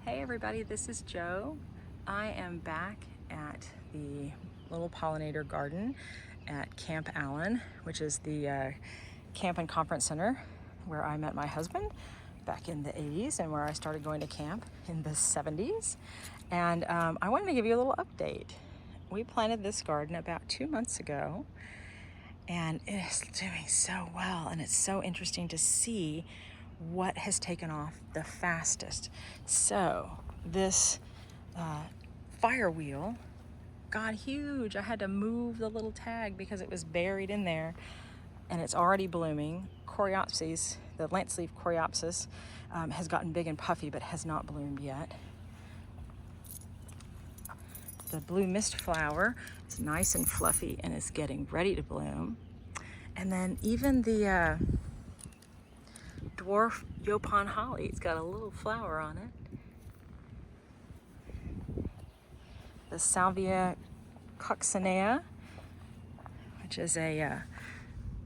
Hey everybody, this is Jo. I am back at the little pollinator garden at Camp Allen, which is the camp and conference center where I met my husband back in the 80s and where I started going to camp in the 70s. And I wanted to give you a little update. We planted this garden about 2 months ago and it is doing so well, and it's so interesting to see what has taken off the fastest. So this fire wheel got huge. I had to move the little tag because it was buried in there, and it's already blooming. Coreopsis, the lance leaf Coreopsis, has gotten big and puffy but has not bloomed yet. The blue mist flower is nice and fluffy and is getting ready to bloom. And then even the dwarf Yopon holly, it's got a little flower on it. The Salvia coccinea, which is a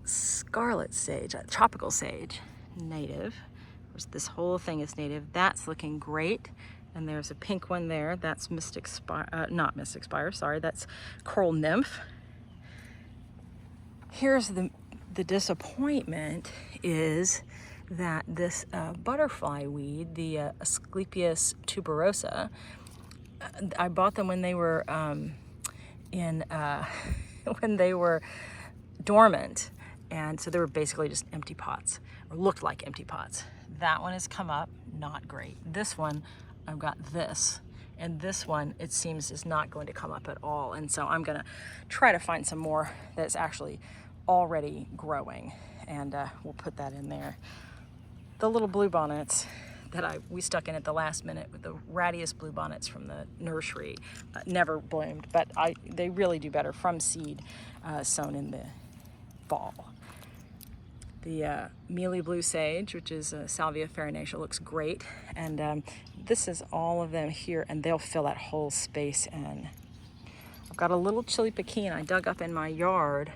scarlet sage, a tropical sage, native. Of course, this whole thing is native. That's looking great. And there's a pink one there. That's not Mystic Spire, sorry. That's Coral Nymph. Here's the disappointment is that this butterfly weed, the Asclepias tuberosa, I bought them when they were when they were dormant, and so they were basically just empty pots, or looked like empty pots. That one has come up, not great. This one, I've got this, and this one, it seems, is not going to come up at all, and so I'm gonna try to find some more that's actually already growing, and we'll put that in there. The little blue bonnets that we stuck in at the last minute with the rattiest blue bonnets from the nursery never bloomed, but they really do better from seed sown in the fall. The mealy blue sage, which is Salvia farinaceae, looks great, and this is all of them here, and they'll fill that whole space in. I've got a little chili Pekin I dug up in my yard,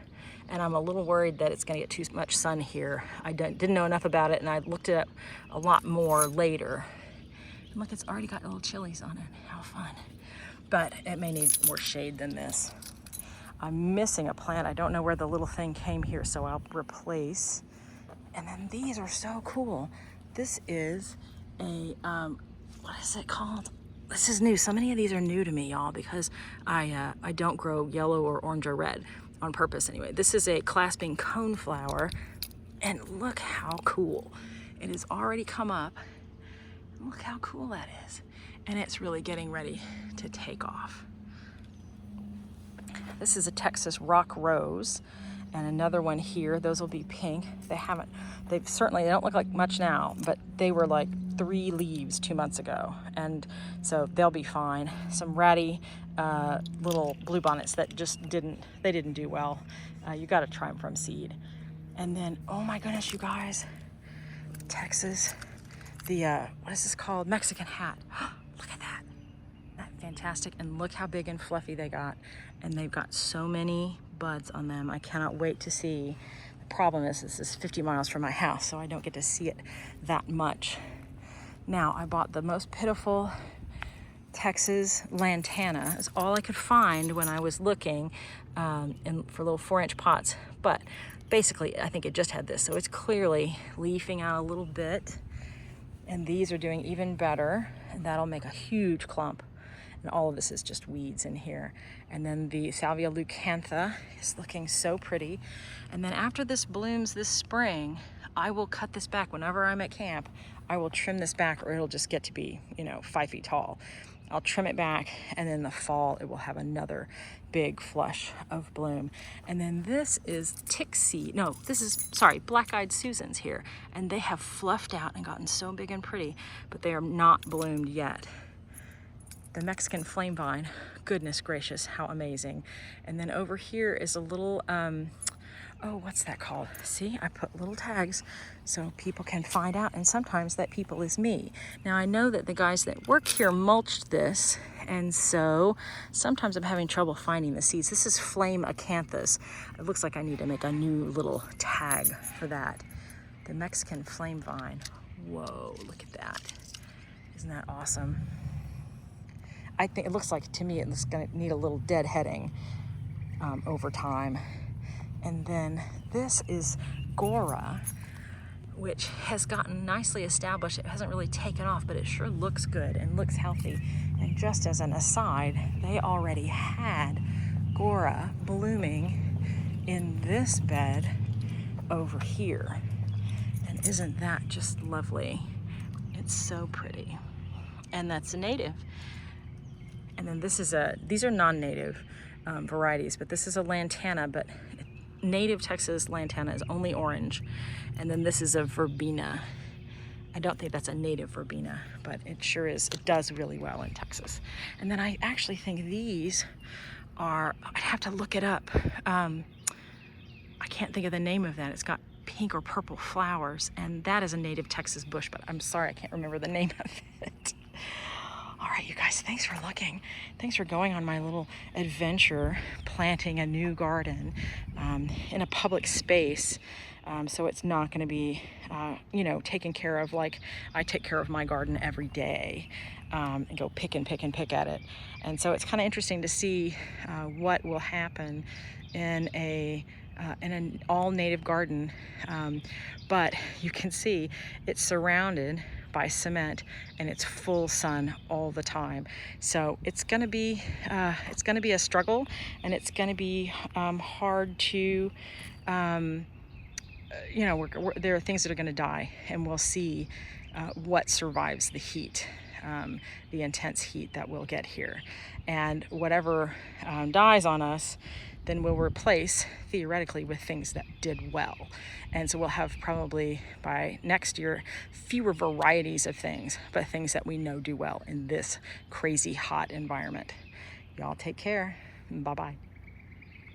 and I'm a little worried that it's going to get too much sun here. I didn't know enough about it, and I looked it up a lot more later. And look, it's already got little chilies on it. How fun. But it may need more shade than this. I'm missing a plant. I don't know where the little thing came here, so I'll replace. And then these are so cool. This is a, what is it called? This is new. So many of these are new to me, y'all, because I don't grow yellow or orange or red on purpose anyway. This is a clasping coneflower, and look how cool. It has already come up. Look how cool that is. And it's really getting ready to take off. This is a Texas rock rose, and another one here. Those will be pink. They don't look like much now, but they were like 3 leaves 2 months ago, and so they'll be fine. Some ratty little blue bonnets that just didn't do well. You got to try them from seed. And then, oh my goodness, you guys, Texas, the what is this called? Mexican hat. Look at that. That's fantastic. And look how big and fluffy they got. And they've got so many buds on them. I cannot wait to see. The problem is this is 50 miles from my house, so I don't get to see it that much. Now, I bought the most pitiful Texas lantana. It's all I could find when I was looking for little 4-inch pots. But basically, I think it just had this. So it's clearly leafing out a little bit. And these are doing even better. And that'll make a huge clump. And all of this is just weeds in here. And then the Salvia leucantha is looking so pretty. And then after this blooms this spring, I will cut this back. Whenever I'm at camp, I will trim this back, or it'll just get to be, 5 feet tall. I'll trim it back, and in the fall, it will have another big flush of bloom. And then this is Blackeyed Susans here. And they have fluffed out and gotten so big and pretty, but they are not bloomed yet. The Mexican flame vine, goodness gracious, how amazing. And then over here is a little, what's that called? See, I put little tags so people can find out, and sometimes that people is me. Now, I know that the guys that work here mulched this, and so sometimes I'm having trouble finding the seeds. This is flame Acanthus. It looks like I need to make a new little tag for that. The Mexican flame vine. Whoa, look at that. Isn't that awesome? I think it looks like, to me, it's gonna need a little deadheading over time. And then this is Gora, which has gotten nicely established. It hasn't really taken off, but it sure looks good and looks healthy. And just as an aside, they already had Gora blooming in this bed over here. And isn't that just lovely? It's so pretty. And that's a native. And then this is these are non-native varieties, but this is a lantana, but native Texas lantana is only orange. And then this is a verbena. I don't think that's a native verbena, but it sure is. It does really well in Texas. And then I actually think these are, I'd have to look it up. I can't think of the name of that. It's got pink or purple flowers, and that is a native Texas bush, but I'm sorry, I can't remember the name of it. All right, you guys, thanks for looking. Thanks for going on my little adventure planting a new garden in a public space. So it's not going to be, you know, taken care of like I take care of my garden every day and go pick and pick and pick at it. And so it's kind of interesting to see what will happen in an all-native garden. But you can see it's surrounded by cement and it's full sun all the time. So it's gonna be a struggle, and it's gonna be hard to you know, there are things that are going to die, and we'll see what survives the heat, the intense heat that we'll get here. And whatever dies on us, then we'll replace, theoretically, with things that did well. And so we'll have probably, by next year, fewer varieties of things, but things that we know do well in this crazy hot environment. Y'all take care. Bye-bye.